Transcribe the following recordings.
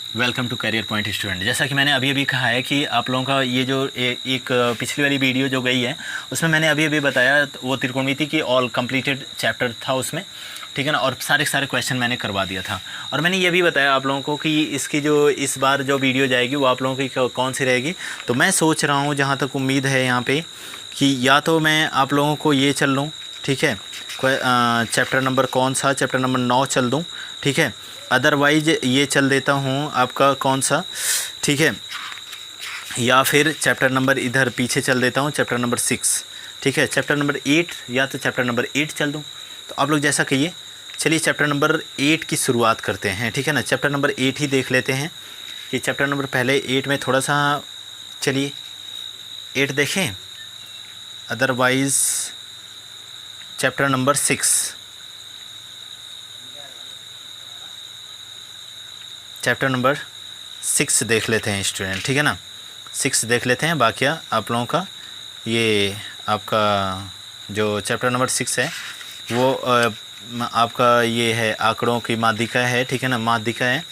Welcome to Career Point student. जैसा कि मैंने अभी अभी कहा है कि आप लोगों का ये जो एक पिछली वाली वीडियो जो गई है उसमें मैंने अभी अभी बताया वो त्रिकोणमिति की ऑल कंप्लीटेड चैप्टर था उसमें, ठीक है ना। और सारे क्वेश्चन मैंने करवा दिया था और मैंने ये भी बताया आप लोगों को कि इसकी जो इस बार जो वीडियो जाएगी वो आप लोगों की कौन सी रहेगी। तो मैं सोच रहा हूँ, जहाँ तक उम्मीद है यहाँ पे, कि या तो मैं आप लोगों को ये चल लूँ, ठीक है, चैप्टर नंबर कौन सा, चैप्टर नंबर 9 चल दूँ, ठीक है। अदरवाइज ये चल देता हूँ आपका कौन सा, ठीक है, या फिर चैप्टर नंबर इधर पीछे चल देता हूँ, चैप्टर नंबर 6, ठीक है, चैप्टर नंबर 8 या तो चैप्टर नंबर 8 चल दूँ। तो आप लोग जैसा कहिए। चलिए चैप्टर नंबर 8 की शुरुआत करते हैं, ठीक है ना। चैप्टर नंबर 8 ही देख लेते हैं कि चैप्टर नंबर पहले 8 में थोड़ा सा, चलिए 8 देखें। Otherwise chapter number 6, chapter number 6 देख लेते हैं स्टूडेंट, ठीक है ना। 6 देख लेते हैं। बाकी आप लोगों का ये आपका जो चैप्टर नंबर 6 है वो आपका ये है आंकड़ों की माध्यिका है, ठीक है ना, माध्यिका है।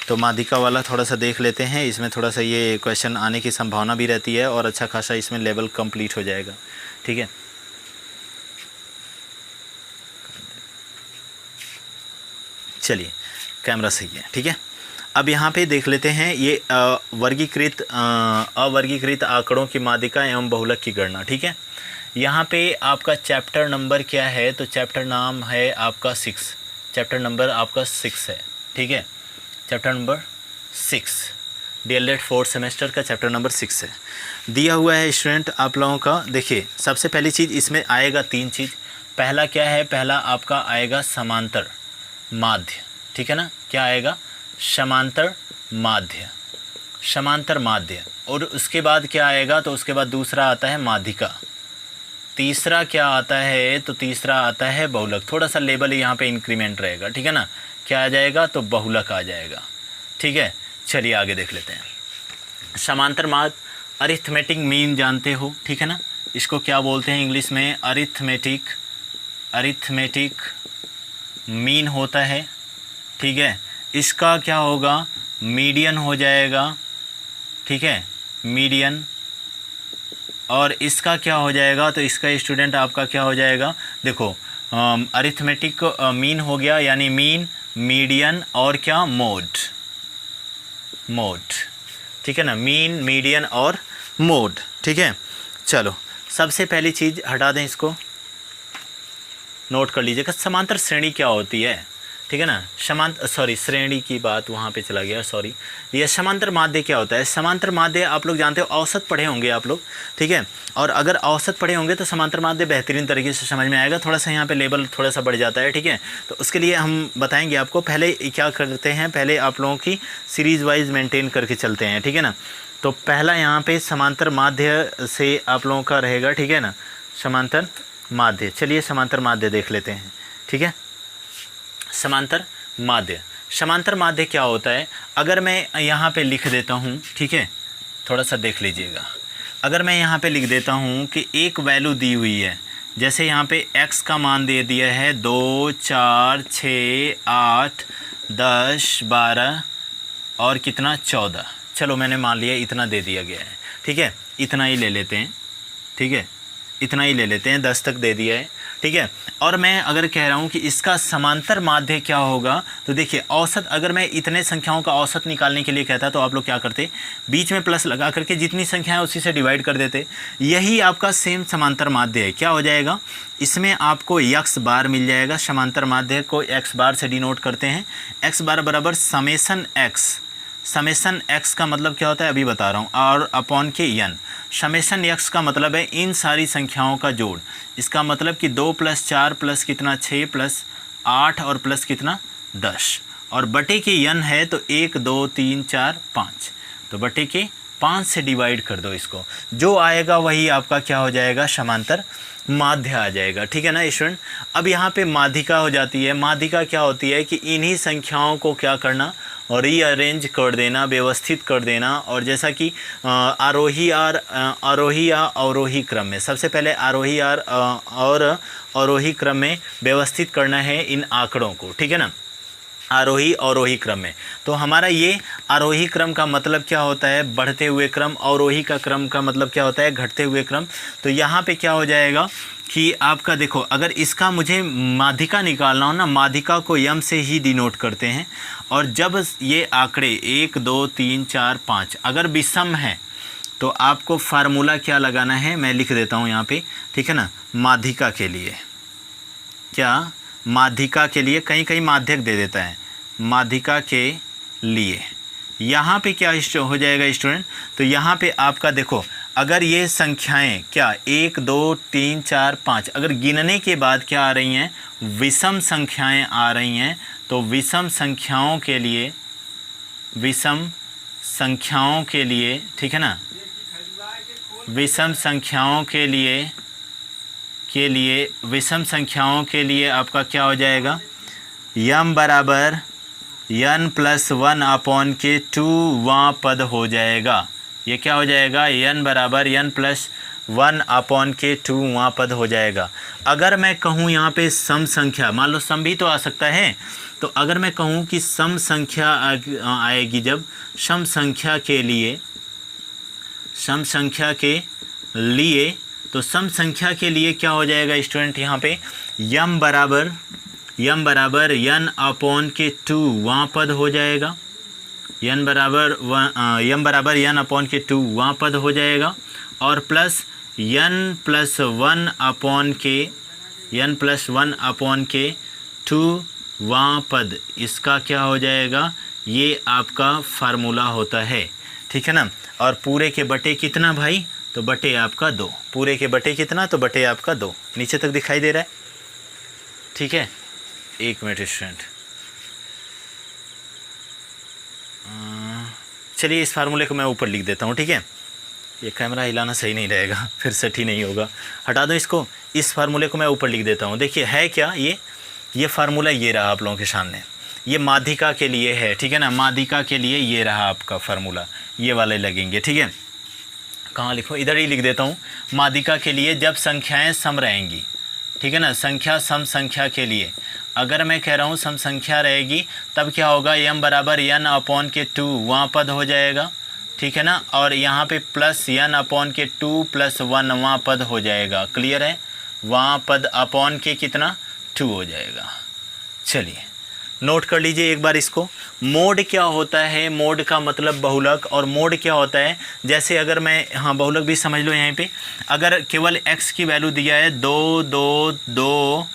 तो माध्यिका वाला थोड़ा सा देख लेते हैं। इसमें थोड़ा सा ये क्वेश्चन आने की संभावना भी रहती है और अच्छा खासा इसमें लेवल कंप्लीट हो जाएगा, ठीक है। चलिए कैमरा सही है, ठीक है। अब यहाँ पे देख लेते हैं ये अवर्गीकृत आंकड़ों की माध्यिका एवं बहुलक की गणना, ठीक है। यहाँ पे आपका चैप्टर नंबर क्या है, तो चैप्टर नाम है आपका 6, चैप्टर नंबर आपका 6 है, ठीक है। Chapter number 6 DElEd 4th semester का चैप्टर नंबर 6 है, दिया हुआ है स्टूडेंट आप लोगों का। देखिए सबसे पहली चीज़ इसमें आएगा 3 चीज़। पहला क्या है, पहला आपका आएगा समांतर माध्य, ठीक है ना। क्या आएगा, समांतर माध्य, समांतर माध्य। और उसके बाद क्या आएगा, तो उसके बाद दूसरा आता है माध्यिका। तीसरा क्या आता है, तो तीसरा आता है बहुलक। थोड़ा सा लेवल यहाँ पे इंक्रीमेंट रहेगा, ठीक है ना। क्या आ जाएगा, तो बहुलक आ जाएगा, ठीक है। चलिए आगे देख लेते हैं। समांतर माध्य, अरिथमेटिक मीन जानते हो, ठीक है ना। इसको क्या बोलते हैं इंग्लिश में, अरिथमेटिक मीन होता है, ठीक है। इसका क्या होगा, मीडियन हो जाएगा, ठीक है, मीडियन। और इसका क्या हो जाएगा, तो इसका स्टूडेंट आपका क्या हो जाएगा, देखो अरिथमेटिक मीन हो गया, यानी मीन, मीडियन और क्या, मोड, ठीक है ना। मीन, मीडियन और मोड, ठीक है। चलो सबसे पहली चीज़ हटा दें, इसको नोट कर लीजिएगा। समांतर श्रेणी क्या होती है, ठीक है ना। श्रेणी की बात वहाँ पे चला गया, सॉरी। ये समांतर माध्य क्या होता है, समांतर माध्य आप लोग जानते हो, औसत पढ़े होंगे आप लोग, ठीक है। और अगर औसत पढ़े होंगे तो समांतर माध्य बेहतरीन तरीके से समझ में आएगा। थोड़ा सा यहाँ पे लेवल थोड़ा सा बढ़ जाता है, ठीक है। तो उसके लिए हम बताएंगे आपको। पहले क्या करते हैं, पहले आप लोगों की सीरीज़ वाइज मेनटेन करके चलते हैं, ठीक है ना। तो पहला यहाँ पे समांतर माध्य से आप लोगों का रहेगा, ठीक है ना, समांतर माध्य। चलिए समांतर माध्य देख लेते हैं, ठीक है। समांतर माध्य, समांतर माध्य क्या होता है, अगर मैं यहाँ पे लिख देता हूँ, ठीक है, थोड़ा सा देख लीजिएगा। अगर मैं यहाँ पे लिख देता हूँ कि एक वैल्यू दी हुई है, जैसे यहाँ पे x का मान दे दिया है 2, 4, 6, 8, 10, 12 और कितना 14। चलो मैंने मान लिया इतना दे दिया गया है, ठीक है। इतना ही ले लेते हैं, ठीक है, इतना ही ले लेते हैं, 10 तक दे दिया है, ठीक है। और मैं अगर कह रहा हूँ कि इसका समांतर माध्य क्या होगा, तो देखिए औसत, अगर मैं इतने संख्याओं का औसत निकालने के लिए कहता तो आप लोग क्या करते, बीच में प्लस लगा करके जितनी संख्या है उसी से डिवाइड कर देते। यही आपका सेम समांतर माध्य है। क्या हो जाएगा, इसमें आपको x बार मिल जाएगा। समांतर माध्य को x बार से डिनोट करते हैं। x बार बराबर समेसन x, समेसन x का मतलब क्या होता है अभी बता रहा हूँ, और अपॉन के n। समेसन x का मतलब है इन सारी संख्याओं का जोड़। इसका मतलब कि 2 + 4 + कितना 6 + 8 और प्लस कितना 10, और बटे के n है तो 1, 2, 3, 4, 5, तो बटे के 5 से डिवाइड कर दो इसको। जो आएगा वही आपका क्या हो जाएगा, समांतर माध्य आ जाएगा, ठीक है ना स्टूडेंट। अब यहाँ पे माध्यिका हो जाती है। माध्यिका क्या होती है कि इन्हीं संख्याओं को क्या करना, और रीअरेंज कर देना, व्यवस्थित कर देना। और जैसा कि आरोही या अवरोही क्रम में, सबसे पहले आरोही और अवरोही क्रम में व्यवस्थित करना है इन आंकड़ों को, ठीक है ना, आरोही अवरोही क्रम में। तो हमारा ये आरोही क्रम का मतलब क्या होता है, बढ़ते हुए क्रम। अवरोही का क्रम का मतलब क्या होता है, घटते हुए क्रम। तो यहाँ पे क्या हो जाएगा कि आपका देखो, अगर इसका मुझे माध्यिका निकालना हो ना, माध्यिका को यम से ही डिनोट करते हैं। और जब ये आंकड़े 1 2 3 4 5 अगर विषम है तो आपको फार्मूला क्या लगाना है, मैं लिख देता हूँ यहाँ पे, ठीक है ना। माध्यिका के लिए क्या, माध्यिका के लिए कहीं कहीं माध्यक दे देता है, माध्यिका के लिए यहाँ पे क्या हो जाएगा स्टूडेंट। तो यहाँ पे आपका देखो, अगर ये संख्याएं क्या 1 2 3 4 5 अगर गिनने के बाद क्या आ रही हैं, विषम संख्याएं आ रही हैं, तो विषम संख्याओं के लिए, विषम संख्याओं के लिए, ठीक है ना, विषम संख्याओं के लिए विषम संख्याओं के लिए आपका क्या हो जाएगा, यम बराबर n+1/2वां पद हो जाएगा। ये क्या हो जाएगा, n बराबर n+1/2वां पद हो जाएगा। अगर मैं कहूँ यहाँ पे सम संख्या, मान लो सम भी तो आ सकता है, तो अगर मैं कहूँ कि सम संख्या आएगी, जब सम संख्या के लिए, सम संख्या के लिए, तो सम संख्या के लिए क्या हो जाएगा स्टूडेंट, यहाँ पे यम बराबर n/2वां पद हो जाएगा, यम बराबर n/2वां पद हो जाएगा। और प्लस n+1/2वां पद, इसका क्या हो जाएगा, ये आपका फार्मूला होता है, ठीक है ना। और पूरे के बटे कितना भाई, तो बटे आपका 2, पूरे के बटे कितना, तो बटे आपका 2। नीचे तक दिखाई दे रहा है, ठीक है। एक मिनट स्टूडेंट, चलिए इस फार्मूले को मैं ऊपर लिख देता हूँ, ठीक है। ये कैमरा हिलाना सही नहीं रहेगा, फिर सेट ही नहीं होगा, हटा दो इसको। इस फार्मूले को मैं ऊपर लिख देता हूँ। देखिए है क्या, ये फार्मूला ये रहा आप लोगों के सामने, ये माध्यिका के लिए है, ठीक है ना। माध्यिका के लिए ये रहा आपका फार्मूला, ये वाले लगेंगे, ठीक है। कहाँ लिखो, इधर ही लिख देता हूँ। माध्यिका के लिए जब संख्याएं सम रहेंगी, ठीक है ना, संख्या सम संख्या के लिए, अगर मैं कह रहा हूँ सम संख्या रहेगी, तब क्या होगा, m बराबर n/2वां पद हो जाएगा, ठीक है ना। और यहाँ पे प्लस n/2 + 1वां पद हो जाएगा, क्लियर है। वां पद अपॉन के कितना, 2 हो जाएगा। चलिए नोट कर लीजिए एक बार इसको। मोड क्या होता है, मोड का मतलब बहुलक, और मोड क्या होता है, जैसे अगर मैं, हाँ बहुलक भी समझ लो यहाँ पे, अगर केवल x की वैल्यू दिया है 2 2 2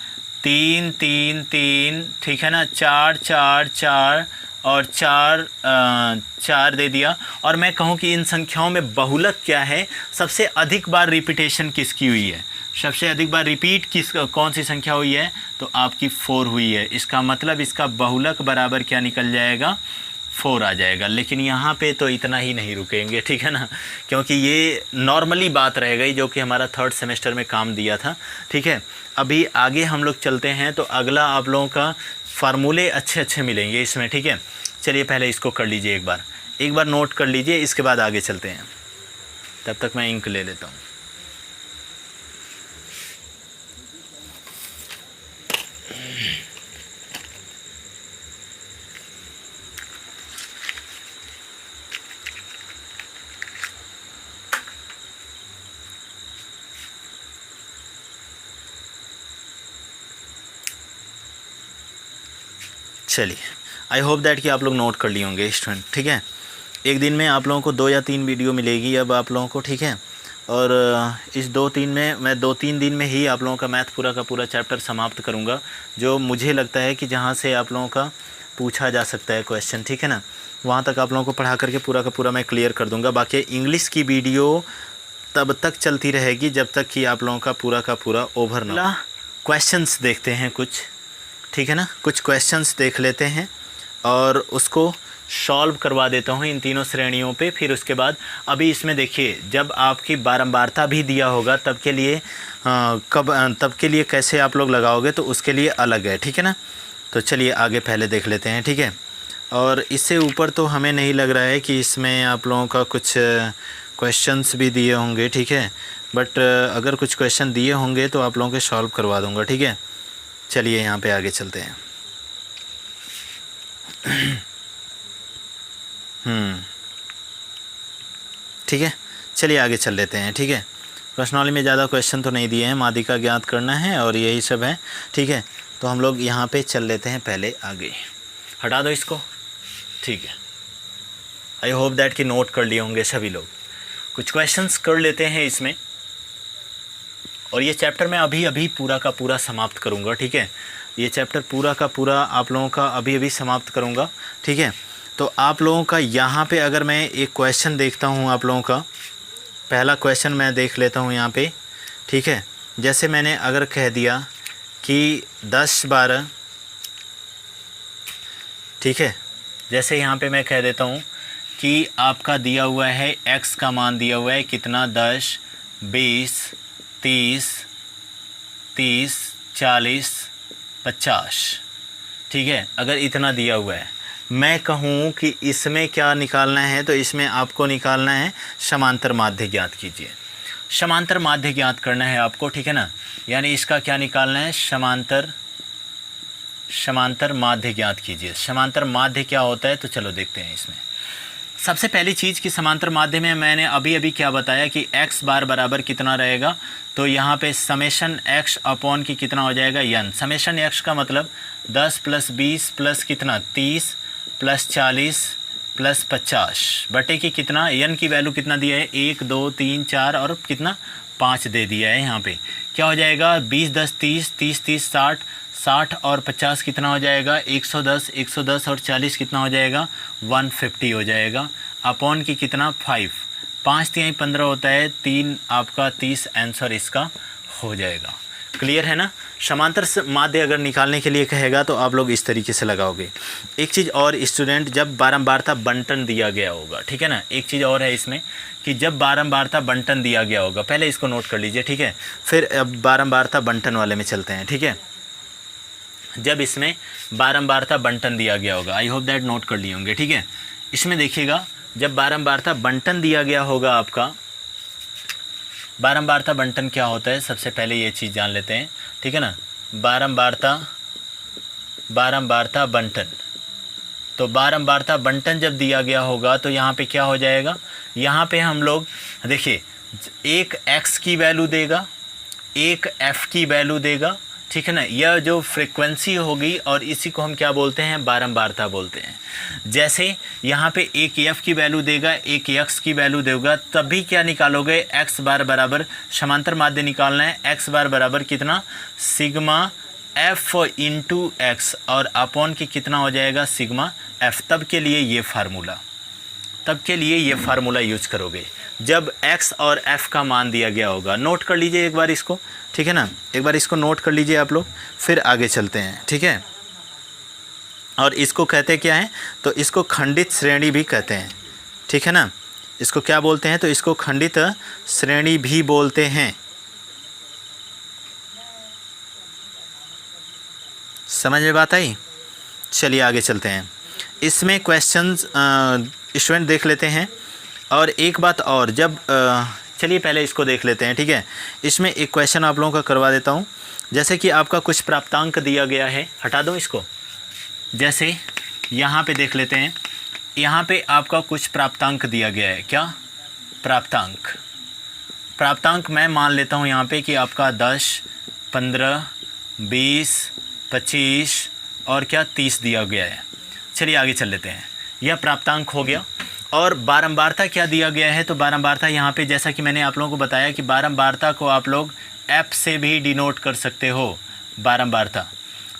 3 3 3, ठीक है ना, 4 4 4 और 4 4 दे दिया, और मैं कहूँ कि इन संख्याओं में बहुलक क्या है, सबसे अधिक बार रिपीटेशन किसकी हुई है, सबसे अधिक बार रिपीट कौन सी संख्या हुई है, तो आपकी 4 हुई है। इसका मतलब इसका बहुलक बराबर क्या निकल जाएगा, 4 आ जाएगा। लेकिन यहाँ पे तो इतना ही नहीं रुकेंगे, ठीक है ना, क्योंकि ये नॉर्मली बात रह गई जो कि हमारा 3rd सेमेस्टर में काम दिया था, ठीक है। अभी आगे हम लोग चलते हैं, तो अगला आप लोगों का फार्मूले अच्छे मिलेंगे इसमें, ठीक है। चलिए पहले इसको कर लीजिए, एक बार नोट कर लीजिए, इसके बाद आगे चलते हैं। तब तक मैं इंक ले लेता हूँ। चलिए आई होप दैट कि आप लोग नोट कर लिए होंगे स्टूडेंट, ठीक है। एक दिन में आप लोगों को 2 या 3 वीडियो मिलेगी अब आप लोगों को, ठीक है। और इस 2-3 में मैं 2-3 दिन में ही आप लोगों का मैथ पूरा का पूरा चैप्टर समाप्त करूंगा, जो मुझे लगता है कि जहां से आप लोगों का पूछा जा सकता है क्वेश्चन, ठीक है ना, वहां तक आप लोगों को पढ़ा करके पूरा का पूरा मैं क्लियर कर दूंगा। बाकी इंग्लिश की वीडियो तब तक चलती रहेगी जब तक कि आप लोगों का पूरा ओवर ना। क्वेश्चंस देखते हैं कुछ, ठीक है ना, कुछ क्वेश्चंस देख लेते हैं और उसको सॉल्व करवा देता हूँ इन तीनों श्रेणियों पे। फिर उसके बाद अभी इसमें देखिए, जब आपकी बारंबारता भी दिया होगा तब के लिए तब के लिए कैसे आप लोग लगाओगे, तो उसके लिए अलग है, ठीक है ना। तो चलिए आगे पहले देख लेते हैं, ठीक है। और इससे ऊपर तो हमें नहीं लग रहा है कि इसमें आप लोगों का कुछ क्वेश्चंस भी दिए होंगे, ठीक है। बट अगर कुछ क्वेश्चन दिए होंगे तो आप लोगों के सॉल्व करवा दूँगा, ठीक है। चलिए यहाँ पे आगे चलते हैं। ठीक है, चलिए आगे चल लेते हैं। ठीक है, प्रश्नावली में ज़्यादा क्वेश्चन तो नहीं दिए हैं, माध्यिका ज्ञात करना है और यही सब है। ठीक है, तो हम लोग यहाँ पे चल लेते हैं पहले आगे। हटा दो इसको। ठीक है, आई होप दैट कि नोट कर लिए होंगे सभी लोग। कुछ क्वेश्चंस कर लेते हैं इसमें, और ये चैप्टर मैं अभी अभी पूरा का पूरा समाप्त करूँगा। ठीक है, ये चैप्टर पूरा का पूरा आप लोगों का अभी अभी समाप्त करूँगा। ठीक है, तो आप लोगों का यहाँ पे अगर मैं एक क्वेश्चन देखता हूँ, आप लोगों का पहला क्वेश्चन मैं देख लेता हूँ यहाँ पे। ठीक है, जैसे मैंने अगर कह दिया कि 10 12, ठीक है, जैसे यहाँ पे मैं कह देता हूँ कि आपका दिया हुआ है x का मान दिया हुआ है कितना, 10 20 30 30 40 50। ठीक है, अगर इतना दिया हुआ है, मैं कहूँ कि इसमें क्या निकालना है, तो इसमें आपको निकालना है समांतर माध्य ज्ञात कीजिए। समांतर माध्य ज्ञात करना है आपको। ठीक है ना, यानी इसका क्या निकालना है, समांतर माध्य ज्ञात कीजिए। समांतर माध्य क्या होता है, तो चलो देखते हैं इसमें। सबसे पहली चीज़ कि समांतर माध्य में मैंने अभी अभी क्या बताया कि x बार बराबर कितना रहेगा, तो यहाँ पे समेशन x अपॉन की कितना हो जाएगा, n। समेशन x का मतलब 10 + 20 प्लस कितना 30 प्लस 40 प्लस 50 बटे की कितना, n की वैल्यू कितना दिया है, 1 2 3 4 और कितना 5 दे दिया है। यहाँ पे क्या हो जाएगा, 20 10 30 30 30 60 60 और 50 कितना हो जाएगा, 110 110 और 40 कितना हो जाएगा, 150 हो जाएगा। अपॉन की कितना 5 5 3 15 होता है, 3 आपका 30 आंसर इसका हो जाएगा। क्लियर है ना। समांतर माध्य अगर निकालने के लिए कहेगा तो आप लोग इस तरीके से लगाओगे। एक चीज़ और स्टूडेंट, जब बारंबारता बंटन दिया गया होगा, ठीक है ना, एक चीज़ और है इसमें कि जब बारंबारता बंटन दिया गया होगा, पहले इसको नोट कर लीजिए। ठीक है, फिर अब बारंबारता बंटन वाले में चलते हैं। ठीक है, जब इसमें बारंबारता बंटन दिया गया होगा, आई होप दैट नोट कर लिए होंगे। ठीक है, इसमें देखिएगा जब बारंबारता बंटन दिया गया होगा आपका, बारंबारता बंटन क्या होता है, सबसे पहले ये चीज़ जान लेते हैं। ठीक है ना, बारंबारता बंटन, तो बारंबारता बंटन जब दिया गया होगा तो यहाँ पे क्या हो जाएगा, यहाँ पे हम लोग देखिए एक x की वैल्यू देगा, एक f की वैल्यू देगा। ठीक है ना, यह जो फ्रीक्वेंसी होगी और इसी को हम क्या बोलते हैं, बारंबारता बोलते हैं। जैसे यहाँ पे एक f की वैल्यू देगा, एक x की वैल्यू देगा, तभी क्या निकालोगे, x बार बराबर समांतर माध्य निकालना है, x बार बराबर कितना, सिग्मा f इंटू एक्स और अपॉन की कितना हो जाएगा, सिग्मा f। तब के लिए ये फार्मूला यूज करोगे जब x और f का मान दिया गया होगा। नोट कर लीजिए एक बार इसको। ठीक है ना, एक बार इसको नोट कर लीजिए आप लोग, फिर आगे चलते हैं। ठीक है, और इसको कहते क्या हैं, तो इसको खंडित श्रेणी भी कहते हैं। ठीक है ना, इसको क्या बोलते हैं, तो इसको खंडित श्रेणी भी बोलते हैं। समझ में बात आई। चलिए आगे चलते हैं। इसमें क्वेश्चंस स्टूडेंट देख लेते हैं। और एक बात और, जब चलिए पहले इसको देख लेते हैं। ठीक है, इसमें एक क्वेश्चन आप लोगों का करवा देता हूँ। जैसे कि आपका कुछ प्राप्तांक दिया गया है, हटा दो इसको। जैसे यहाँ पे देख लेते हैं, यहाँ पे आपका कुछ प्राप्तांक दिया गया है। क्या प्राप्तांक मैं मान लेता हूँ यहाँ पे कि आपका 10 15 20 25 और क्या 30 दिया गया है। चलिए आगे चल लेते हैं। यह प्राप्तांक हो गया। और बारंबारता क्या दिया गया है, तो बारंबारता यहाँ पे जैसा कि मैंने आप लोगों को बताया कि बारंबारता को आप लोग f से भी डिनोट कर सकते हो, बारंबारता।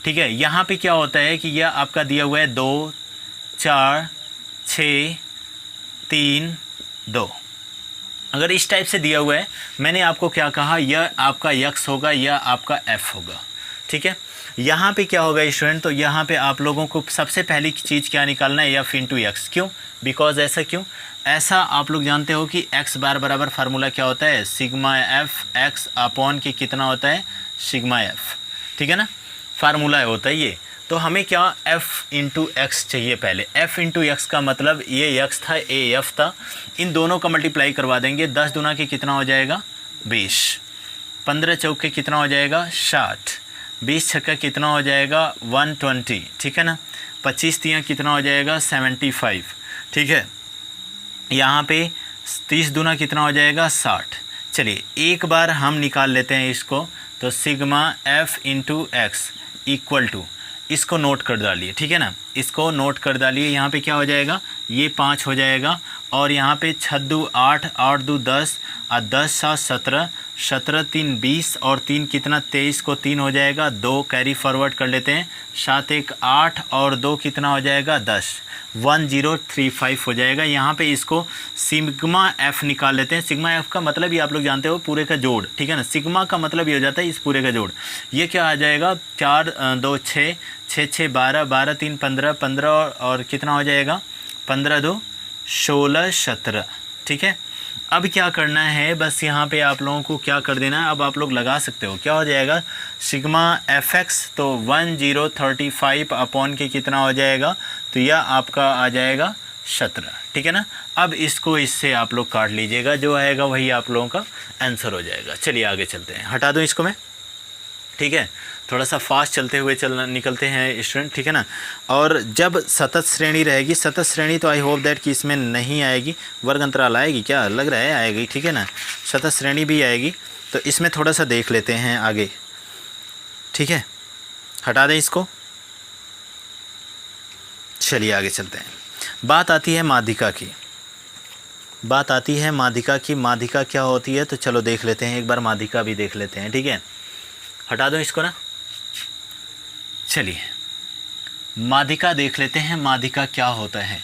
ठीक है, यहाँ पे क्या होता है कि यह आपका दिया हुआ है 2 4 6 3 2। अगर इस टाइप से दिया हुआ है, मैंने आपको क्या कहा, यह आपका x होगा, यह आपका f होगा। ठीक है, यहाँ पे क्या होगा स्टूडेंट, तो यहाँ पे आप लोगों को सबसे पहली चीज़ क्या निकालना है, f इंटू एक्स। क्यों, बिकॉज ऐसा क्यों, ऐसा आप लोग जानते हो कि x बार बराबर फार्मूला क्या होता है, सिग्मा एफ x अपॉन के कितना होता है, सिग्मा f। ठीक है ना, फार्मूला होता है ये। तो हमें क्या f इंटू एक्स चाहिए पहले। f इंटू एक्स का मतलब ये x था, ये f था, इन दोनों का मल्टीप्लाई करवा देंगे। 10 दूना के कितना हो जाएगा, 20। 15 चौक के कितना हो जाएगा, 60। 20 छक्का कितना हो जाएगा, 120। ठीक है ना, 25 तियाँ कितना हो जाएगा, 75। ठीक है, यहाँ पे 30 दूना कितना हो जाएगा 60। चलिए एक बार हम निकाल लेते हैं इसको, तो sigma f into x equal to, इसको नोट कर डालिए, ठीक है ना, इसको नोट कर डालिए। यहाँ पे क्या हो जाएगा, ये 5 हो जाएगा, और यहाँ पे 6 दूँ 8, 8 दूँ 10, और 10 7 17, 17 3 20, और 3 कितना 23 को 3 हो जाएगा, 2 कैरी फॉरवर्ड कर लेते हैं, 7 1 8, और 2 कितना हो जाएगा 10, 1035 हो जाएगा। यहाँ पे इसको सिग्मा एफ निकाल लेते हैं। सिग्मा एफ का मतलब ये आप लोग जानते हो पूरे का जोड़, ठीक है ना। सिग्मा का मतलब ये हो जाता है इस पूरे का जोड़। ये क्या आ जाएगा 4 2 6, 6 6 12, 12 3 15, 15 और कितना हो जाएगा 15 2 16 17, ठीक है। अब क्या करना है, बस यहाँ पे आप लोगों को क्या कर देना है, अब आप लोग लगा सकते हो, क्या हो जाएगा सिग्मा एफ एक्स, तो 1035 अपॉन के कितना हो जाएगा, तो यह आपका आ जाएगा 17, ठीक है ना। अब इसको इससे आप लोग काट लीजिएगा, जो आएगा वही आप लोगों का आंसर हो जाएगा। चलिए आगे चलते हैं, हटा दो इसको मैं, ठीक है। थोड़ा सा फास्ट चलते हुए निकलते हैं स्टूडेंट, ठीक है ना। और जब सतत श्रेणी रहेगी, सतत श्रेणी तो आई होप दैट कि इसमें नहीं आएगी, वर्ग अंतराल आएगी, क्या लग रहा है आएगी, ठीक है ना। सतत श्रेणी भी आएगी, तो इसमें थोड़ा सा देख लेते हैं आगे, ठीक है। हटा दें इसको, चलिए आगे चलते हैं। बात आती है माध्यिका की, बात आती है माध्यिका की। माध्यिका क्या होती है, तो चलो देख लेते हैं एक बार, माध्यिका भी देख लेते हैं, ठीक है। हटा दो इसको ना, चलिए माध्यिका देख लेते हैं, माध्यिका क्या होता है,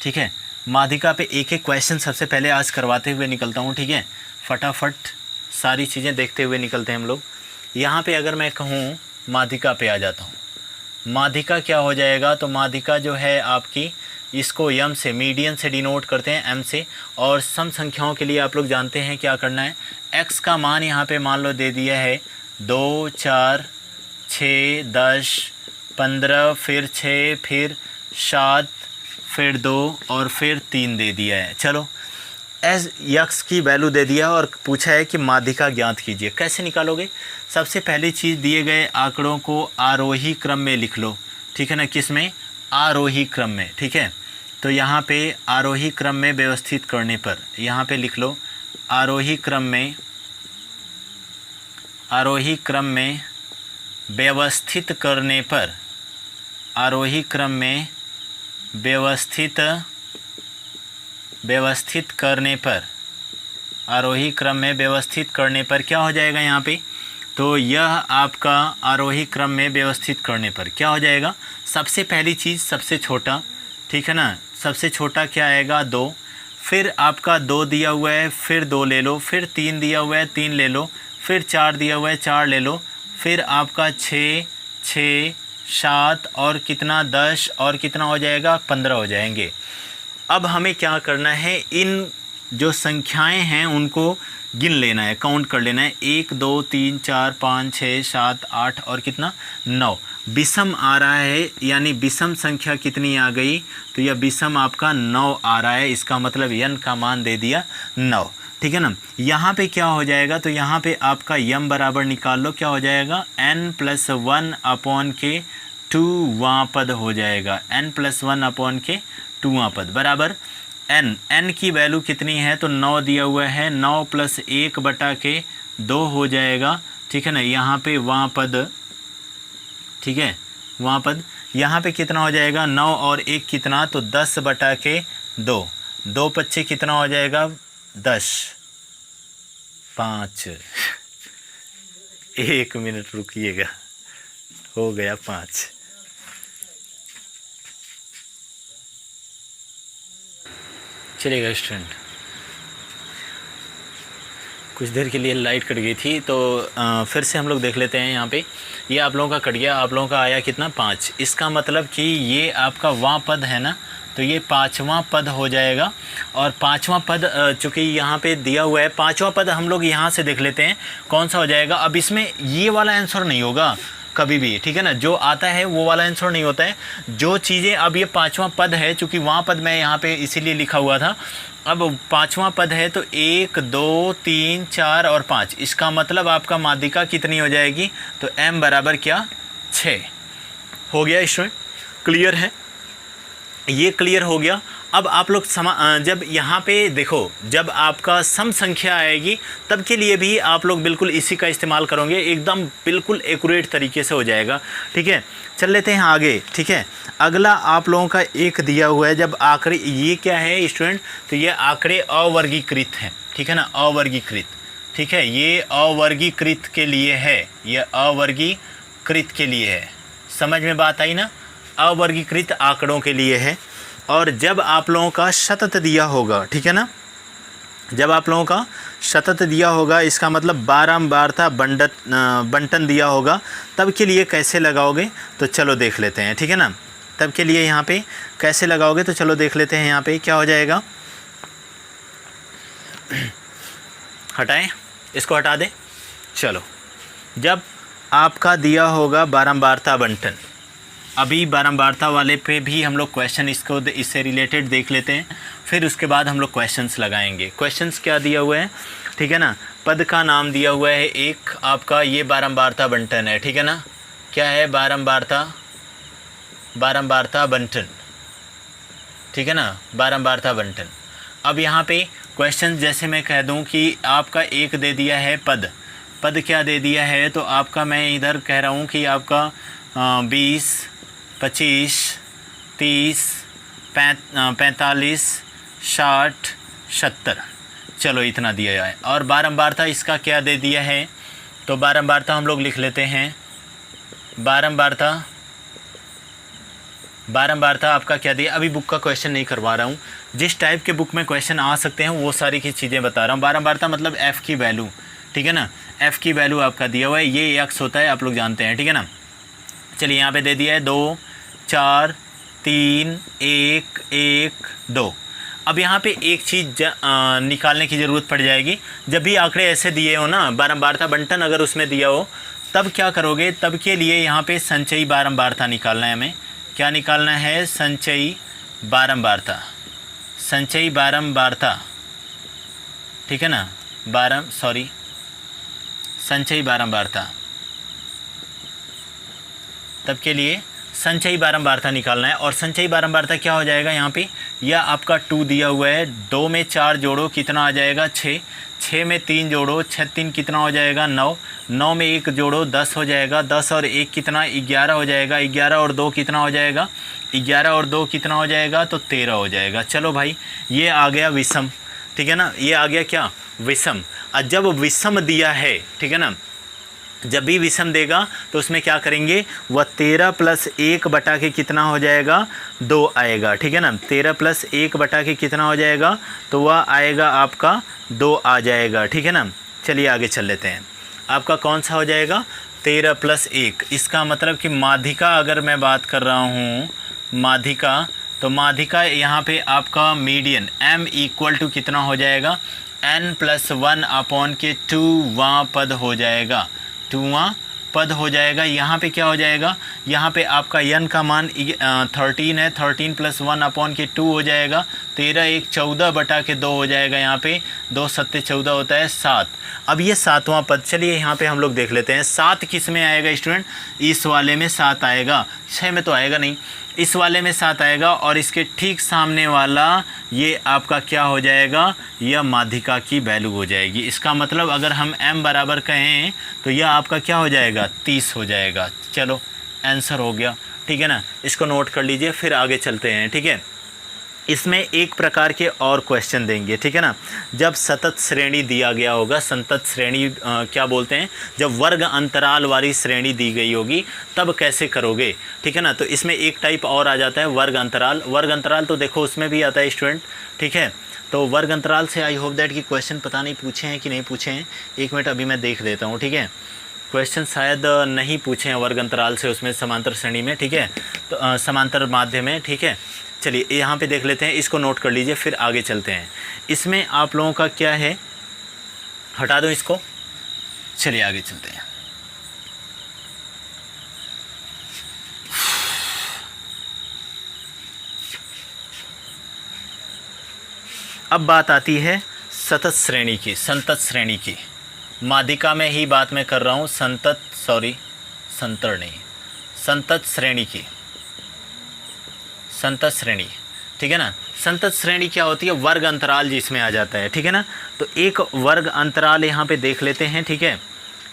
ठीक है। माध्यिका पे एक एक क्वेश्चन सबसे पहले आज करवाते हुए निकलता हूँ, ठीक है। फटाफट सारी चीज़ें देखते हुए निकलते हैं हम लोग। यहाँ पे अगर मैं कहूँ माध्यिका पे आ जाता हूँ, माध्यिका क्या हो जाएगा, तो माध्यिका जो है आपकी, इसको यम से, मीडियन से डिनोट करते हैं, एम से। और सम संख्याओं के लिए आप लोग जानते हैं क्या करना है, एक्स का मान यहाँ पे मान लो दे दिया है 2 4 6 10 15, फिर 6, फिर 7, फिर 2 और फिर 3 दे दिया है। चलो एस यक्स की वैल्यू दे दिया और पूछा है कि माध्यिका ज्ञात कीजिए। कैसे निकालोगे, सबसे पहली चीज़ दिए गए आंकड़ों को आरोही क्रम में लिख लो, ठीक है ना। किस में, आरोही क्रम में, ठीक है। तो यहाँ पे आरोही क्रम में व्यवस्थित करने पर, यहाँ पे लिख लो आरोही क्रम में, आरोही क्रम में व्यवस्थित करने पर, आरोही क्रम में व्यवस्थित करने पर, आरोही क्रम में व्यवस्थित करने पर क्या हो जाएगा यहाँ पे, तो यह आपका आरोही क्रम में व्यवस्थित करने पर क्या हो जाएगा, सबसे पहली चीज़ सबसे छोटा, ठीक है ना। सबसे छोटा क्या आएगा 2, फिर आपका 2 दिया हुआ है, फिर 2 ले लो, फिर 3 दिया हुआ है 3 ले लो, फिर 4 दिया हुआ है 4 ले लो, फिर आपका 6 6 7 और कितना 10 और कितना हो जाएगा 15 हो जाएंगे। अब हमें क्या करना है, इन जो संख्याएं हैं उनको गिन लेना है, काउंट कर लेना है, 1 2 3 4 5 6 7 8 और कितना 9। विषम आ रहा है, यानी विषम संख्या कितनी आ गई, तो यह विषम आपका 9 आ रहा है, इसका मतलब n का मान दे दिया 9, ठीक है ना। यहाँ पे क्या हो जाएगा, तो यहाँ पे आपका यम बराबर निकाल लो, क्या हो जाएगा n+1 अपॉन के 2वां पद हो जाएगा, n+1 अपॉन के 2वां पद बराबर n की वैल्यू कितनी है, तो 9 दिया हुआ है, 9 + 1 बटा के 2 हो जाएगा, ठीक है ना। यहाँ पे वां पद, ठीक है, वां पद यहाँ पे कितना हो जाएगा 9 और 1 कितना, तो 10 बटा के 2, 2 पच्चे कितना हो जाएगा 10, 5 1 मिनट रुकिएगा, हो गया 5। चलिएगा स्टूडेंट, कुछ देर के लिए लाइट कट गई थी, तो फिर से हम लोग देख लेते हैं। यहाँ पे ये आप लोगों का कट गया, आप लोगों का आया कितना 5। इसका मतलब कि ये आपका वां पद है ना, तो ये 5वां पद हो जाएगा। और 5वां पद चूँकि यहाँ पे दिया हुआ है, 5वां पद हम लोग यहाँ से देख लेते हैं कौन सा हो जाएगा। अब इसमें ये वाला आंसर नहीं होगा कभी भी, ठीक है ना, जो आता है वो वाला आंसर नहीं होता है। जो चीज़ें, अब ये 5वां पद है, चूँकि वहाँ पद मैं यहाँ पे इसीलिए लिखा हुआ था, अब 5वां पद है, तो 1 2 3 4 और 5, इसका मतलब आपका माध्यिका कितनी हो जाएगी, तो m बराबर क्या 6 हो गया। स्टूडेंट क्लियर है, ये क्लियर हो गया। अब आप लोग जब यहाँ पे देखो, जब आपका सम संख्या आएगी तब के लिए भी आप लोग बिल्कुल इसी का इस्तेमाल करोगे, एकदम बिल्कुल एक्यूरेट तरीके से हो जाएगा। ठीक है, चल लेते हैं आगे। ठीक है, अगला आप लोगों का एक दिया हुआ है, जब आंकड़े, ये क्या है स्टूडेंट, तो ये आंकड़े अवर्गीकृत हैं। ठीक है ना, अवर्गीकृत। ठीक है, ये अवर्गीकृत के लिए है, ये अवर्गीकृत के लिए है। समझ में बात आई ना, अवर्गीकृत आंकड़ों के लिए है। और जब आप लोगों का शतत दिया होगा, ठीक है ना, जब आप लोगों का शतत दिया होगा, इसका मतलब बारंबारता बंटन दिया होगा, तब के लिए कैसे लगाओगे, तो चलो देख लेते हैं। ठीक है ना, तब के लिए यहाँ पे कैसे लगाओगे, तो चलो देख लेते हैं। यहाँ पे क्या हो जाएगा, हटाएं, इसको हटा दें। चलो, जब आपका दिया होगा बारंबारता बंटन, अभी बारंबारता वाले पे भी हम लोग क्वेश्चन इससे रिलेटेड देख लेते हैं, फिर उसके बाद हम लोग क्वेश्चंस लगाएंगे। क्वेश्चंस क्या दिया हुआ है, ठीक है ना, पद का नाम दिया हुआ है एक आपका, ये बारंबारता बंटन है। ठीक है ना, क्या है, बारंबारता बंटन। ठीक है ना, बारंबारता बंटन। अब यहाँ पे क्वेश्चन जैसे मैं कह दूँ कि आपका एक दे दिया है पद क्या दे दिया है, तो आपका मैं इधर कह रहा हूँ कि आपका 20, 25, 30, 45, 60, 70, चलो इतना दिया है। और बारंबारता इसका क्या दे दिया है, तो बारंबारता हम लोग लिख लेते हैं। बारंबारता आपका क्या दिया, अभी बुक का क्वेश्चन नहीं करवा रहा हूँ, जिस टाइप के बुक में क्वेश्चन आ सकते हैं वो सारी की चीज़ें बता रहा हूँ। बारंबारता मतलब एफ़ की वैल्यू, ठीक है ना, एफ़ की वैल्यू आपका दिया हुआ है, ये एक्स होता है, आप लोग जानते हैं। ठीक है ना, चलिए यहाँ पे दे दिया है 2, 4, 3, 1, 1, 2। अब यहाँ पे एक चीज़ निकालने की ज़रूरत पड़ जाएगी। जब भी आंकड़े ऐसे दिए हो ना, बारंबारता बंटन अगर उसमें दिया हो, तब क्या करोगे, तब के लिए यहाँ पे संचयी बारंबारता निकालना है हमें। क्या निकालना है, संचयी बारंबारता। संचयी बारंबारता, ठीक है ना, संचयी बारंबारता, तब के लिए संचयी बारंबारता निकालना है। और संचयी बारंबारता क्या हो जाएगा, यहाँ पे यह आपका 2 दिया हुआ है, 2 में 4 जोड़ो कितना आ जाएगा, 6, 6 में 3 जोड़ो, 6 3 कितना हो जाएगा, 9, 9 में 1 जोड़ो 10 हो जाएगा, 10 और 1 कितना, 11 हो जाएगा, 11 और 2 कितना हो जाएगा, 11 और 2 कितना हो जाएगा, तो 13 हो जाएगा। चलो भाई, ये आ गया विषम। ठीक है ना, ये आ गया क्या, विषम। और जब विषम दिया है, ठीक है ना, जब भी विषम देगा तो उसमें क्या करेंगे, वह 13 + 1 बटा के कितना हो जाएगा, 2 आएगा। ठीक है ना, 13 + 1 बटा के कितना हो जाएगा, तो वह आएगा आपका 2 आ जाएगा। ठीक है ना, चलिए आगे चल लेते हैं। आपका कौन सा हो जाएगा, 13 + 1। इसका मतलब कि माध्यिका अगर मैं बात कर रहा हूँ, माध्यिका, तो माध्यिका यहाँ पे आपका मीडियन m = कितना हो जाएगा, n+1/2वां पद हो जाएगा, 2वां पद हो जाएगा। यहाँ पे क्या हो जाएगा, यहाँ पे आपका n का मान 13 है, 13 + 1/2 हो जाएगा, 13 1 14 बटा के 2 हो जाएगा। यहाँ पे 2 7 14 होता है 7। अब ये 7वां पद, चलिए यहाँ पे हम लोग देख लेते हैं 7 किस में आएगा स्टूडेंट, इस वाले में 7 आएगा, 6 में तो आएगा नहीं, इस वाले में 7 आएगा। और इसके ठीक सामने वाला ये आपका क्या हो जाएगा, यह माध्यिका की वैल्यू हो जाएगी। इसका मतलब अगर हम m बराबर कहें तो यह आपका क्या हो जाएगा, 30 हो जाएगा। चलो आंसर हो गया। ठीक है ना, इसको नोट कर लीजिए, फिर आगे चलते हैं। ठीक है, इसमें एक प्रकार के और क्वेश्चन देंगे। ठीक है ना, जब सतत श्रेणी दिया गया होगा, सतत श्रेणी क्या बोलते हैं, जब वर्ग अंतराल वाली श्रेणी दी गई होगी तब कैसे करोगे। ठीक है ना, तो इसमें एक टाइप और आ जाता है वर्ग अंतराल। वर्ग अंतराल तो देखो उसमें भी आता है स्टूडेंट। ठीक है, तो वर्ग अंतराल से आई होप दैट कि क्वेश्चन पता नहीं पूछे हैं कि नहीं पूछे हैं, 1 मिनट अभी मैं देख लेता हूँ। ठीक है, क्वेश्चन शायद नहीं पूछे हैं वर्ग अंतराल से, उसमें समांतर श्रेणी में। ठीक है, तो समांतर माध्यम में। ठीक है, चलिए यहाँ पे देख लेते हैं, इसको नोट कर लीजिए, फिर आगे चलते हैं। इसमें आप लोगों का क्या है, हटा दो इसको, चलिए आगे चलते हैं। अब बात आती है सतत श्रेणी की, संतत श्रेणी की। माध्यिका में ही बात मैं कर रहा हूँ, संतत श्रेणी की। संतत श्रेणी, ठीक है ना। संतत श्रेणी क्या होती है, वर्ग अंतराल जिसमें आ जाता है, ठीक है ना। तो एक वर्ग अंतराल यहाँ पे देख लेते हैं, ठीक है,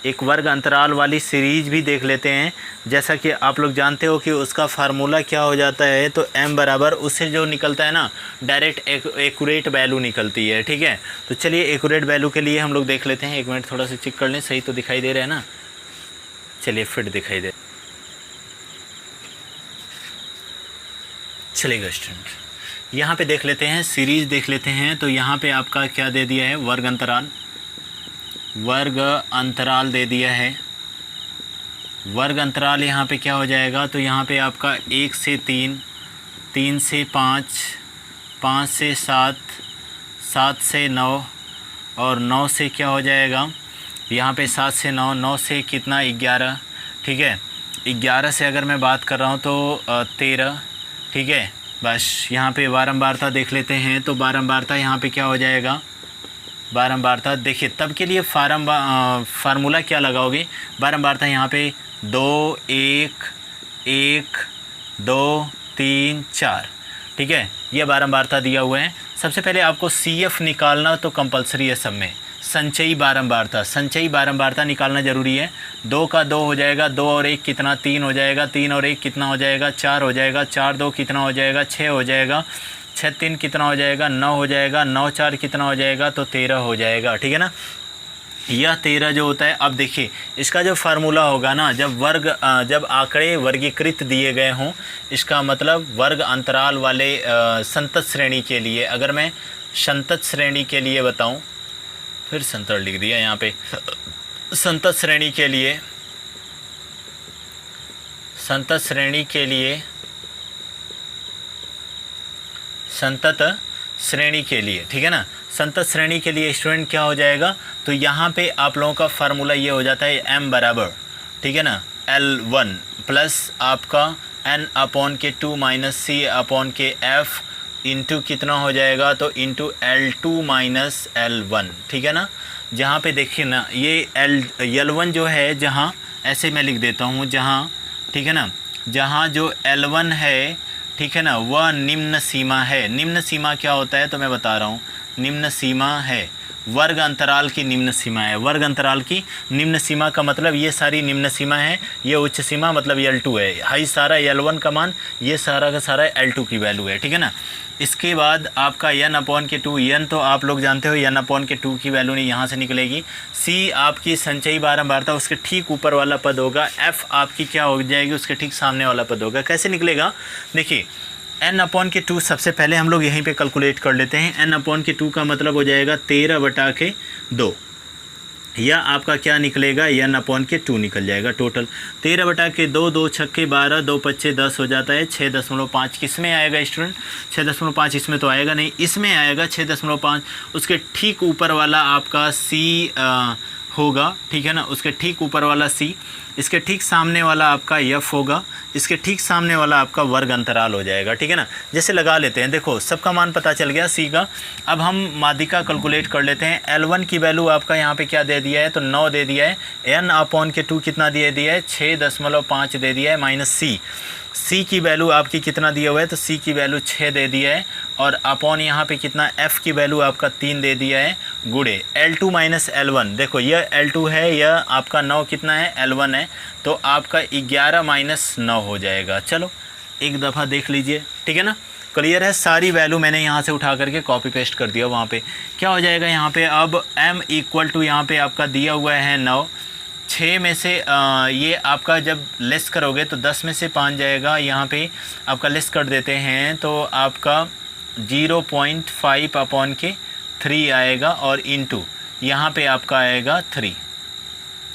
एक वर्ग अंतराल वाली सीरीज भी देख लेते हैं। जैसा कि आप लोग जानते हो कि उसका फार्मूला क्या हो जाता है, तो m बराबर उससे जो निकलता है ना डायरेक्ट एक्यूरेट वैल्यू निकलती है, ठीक है। तो चलिए एक्यूरेट वैल्यू के लिए हम लोग देख लेते हैं। एक मिनट थोड़ा सा चेक कर लें, सही तो दिखाई दे रहा है ना। चलिए फिट दिखाई दे, चलेगा स्टूडेंट। यहाँ पे देख लेते हैं, सीरीज देख लेते हैं। तो यहाँ पे आपका क्या दे दिया है, वर्ग अंतराल, वर्ग अंतराल दे दिया है। वर्ग अंतराल यहाँ पे क्या हो जाएगा, तो यहाँ पे आपका 1 से 3, 3 से 5, 5 से 7, 7 से 9 और 9 से क्या हो जाएगा, यहाँ पे 7 से 9, 9 से कितना 11, ठीक है। 11 से अगर मैं बात कर रहा हूँ तो 13, ठीक है। बस यहाँ पे बारंबारता देख लेते हैं। तो बारंबारता यहाँ पे क्या हो जाएगा, बारंबारता देखिए तब के लिए फार्मूला क्या लगाओगे, बारंबारता यहाँ पे 2 1 1 2 3 4, ठीक है। ये बारंबारता दिया हुआ है। सबसे पहले आपको CF निकालना तो कंपलसरी है सब में। संचयी बारंबारता, संचयी बारंबारता निकालना ज़रूरी है। 2 का 2 हो जाएगा, 2 और 1 कितना 3 हो जाएगा, 3 और 1 कितना हो जाएगा 4 हो जाएगा, 4 2 कितना हो जाएगा 6 हो जाएगा, 6 3 कितना हो जाएगा 9 हो जाएगा, 9 4 कितना हो जाएगा तो 13 हो जाएगा, ठीक है ना। यह 13 जो होता है, अब देखिए इसका जो फार्मूला होगा ना, जब आंकड़े वर्गीकृत दिए गए हों, इसका मतलब वर्ग अंतराल वाले संतत श्रेणी के लिए, अगर मैं संतत श्रेणी के लिए बताऊं, फिर संतत लिख दिया यहाँ पे, संतत श्रेणी के लिए, संतत श्रेणी के लिए, संतत श्रेणी के लिए, ठीक है ना। संतत श्रेणी के लिए स्टूडेंट क्या हो जाएगा, तो यहाँ पे आप लोगों का फार्मूला ये हो जाता है m बराबर, ठीक है ना, L1 प्लस आपका n/2 माइनस C/f इंटू कितना हो जाएगा, तो इंटू L2 माइनस L1, ठीक है ना। जहाँ पे देखिए ना ये L1 जो है, जहाँ ऐसे मैं लिख देता हूँ, जहाँ, ठीक है ना, जहाँ जो L1 है, ठीक है ना, वह निम्न सीमा है। निम्न सीमा क्या होता है, तो मैं बता रहा हूँ, निम्न सीमा है वर्ग अंतराल की निम्न सीमा है। वर्ग अंतराल की निम्न सीमा का मतलब ये सारी निम्न सीमा है, ये उच्च सीमा मतलब L2 है। हाई सारा L1 का मान, ये सारा का सारा L2 की वैल्यू है, ठीक है ना। इसके बाद आपका n/2, n तो आप लोग जानते हो n/2 की वैल्यू नहीं यहाँ से निकलेगी। C आपकी संचयी बारंबारता, उसके ठीक ऊपर वाला पद होगा। F आपकी क्या हो जाएगी, उसके ठीक सामने वाला पद होगा। कैसे निकलेगा, देखिए n/2 सबसे पहले हम लोग यहीं पे कैलकुलेट कर लेते हैं। n/2 का मतलब हो जाएगा 13/2, या आपका क्या निकलेगा, n/2 निकल जाएगा टोटल। 13/2, 2 छक्के 12, 2 पच्चे 10 हो जाता है। 6.5 किस में आएगा स्टूडेंट, 6.5 इसमें तो आएगा नहीं, इसमें आएगा 6.5। उसके ठीक ऊपर वाला आपका C होगा, ठीक है ना, उसके ठीक ऊपर वाला C, इसके ठीक सामने वाला आपका F होगा, इसके ठीक सामने वाला आपका वर्ग अंतराल हो जाएगा, ठीक है ना। जैसे लगा लेते हैं, देखो सबका मान पता चल गया C का। अब हम माध्यिका कैलकुलेट कर लेते हैं। L1 की वैल्यू आपका यहाँ पे क्या दे दिया है, तो 9 दे दिया है। n/2 कितना दे दिया है, 6.5 दे दिया है, माइनस C की वैल्यू आपकी कितना दिया हुआ है, तो C की वैल्यू 6 दे दिया है, और अपॉन यहाँ पे कितना F की वैल्यू आपका 3 दे दिया है, गुणे L2 माइनस L1। देखो यह L2 है, यह आपका 9 कितना है, L1 है, तो आपका 11 माइनस 9 हो जाएगा। चलो एक दफ़ा देख लीजिए, ठीक है ना, क्लियर है। सारी वैल्यू मैंने यहाँ से उठा करके कॉपी पेस्ट कर दिया। वहाँ पे क्या हो जाएगा, यहाँ पे अब m इक्वल टू यहाँ पे आपका दिया हुआ है 9, 6 में से ये आपका जब लेस करोगे तो 10 में से 5 जाएगा, यहाँ पे आपका लेस कर देते हैं तो आपका 0.5/3 आएगा, और इंटू यहाँ पे आपका आएगा 3।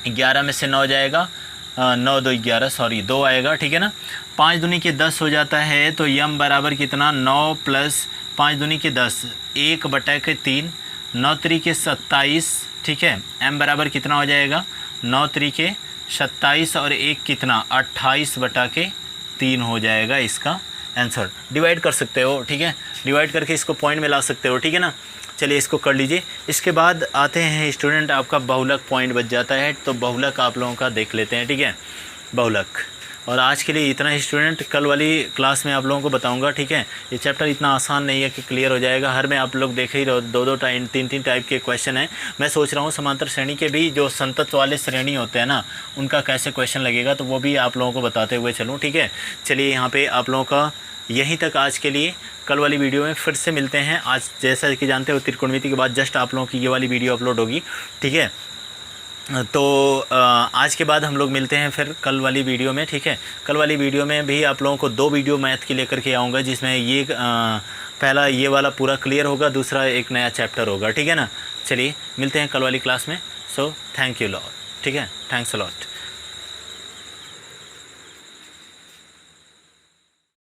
11 में से 9 जाएगा, 9 2 11, सॉरी 2 आएगा, ठीक है ना। 5 दूनी के 10 हो जाता है, तो m बराबर कितना, 9 प्लस 5 दूनी के 10, 1/3, 9 3 के 27, ठीक है। m बराबर कितना हो जाएगा, 9 3 के 27 और 1 कितना 28/3 हो जाएगा इसका आंसर। डिवाइड कर सकते हो, ठीक है, डिवाइड करके इसको पॉइंट में ला सकते हो, ठीक है ना। चलिए इसको कर लीजिए। इसके बाद आते हैं स्टूडेंट, आपका बहुलक पॉइंट बच जाता है, तो बहुलक आप लोगों का देख लेते हैं, ठीक है। बहुलक, और आज के लिए इतना ही स्टूडेंट, कल वाली क्लास में आप लोगों को बताऊंगा, ठीक है। ये चैप्टर इतना आसान नहीं है कि क्लियर हो जाएगा। हर में आप लोग देख ही रहो, 2-2 टाइम 3-3 टाइप के क्वेश्चन हैं। मैं सोच रहा हूँ समांतर श्रेणी के भी जो संतत वाले श्रेणी होते हैं ना, उनका कैसे क्वेश्चन लगेगा, तो वो भी आप लोगों को बताते हुए चलूँ, ठीक है। चलिए यहाँ पर आप लोगों का यहीं तक आज के लिए। कल वाली वीडियो में फिर से मिलते हैं। आज जैसा कि जानते हो त्रिकोणमिति के बाद जस्ट आप लोगों की ये वाली वीडियो अपलोड होगी, ठीक है। तो आज के बाद हम लोग मिलते हैं फिर कल वाली वीडियो में, ठीक है। कल वाली वीडियो में भी आप लोगों को 2 वीडियो मैथ की लेकर के आऊँगा, जिसमें ये पहला ये वाला पूरा क्लियर होगा, दूसरा एक नया चैप्टर होगा, ठीक है ना। चलिए मिलते हैं कल वाली क्लास में। सो थैंक यू लॉट, ठीक है। Thanks a lot.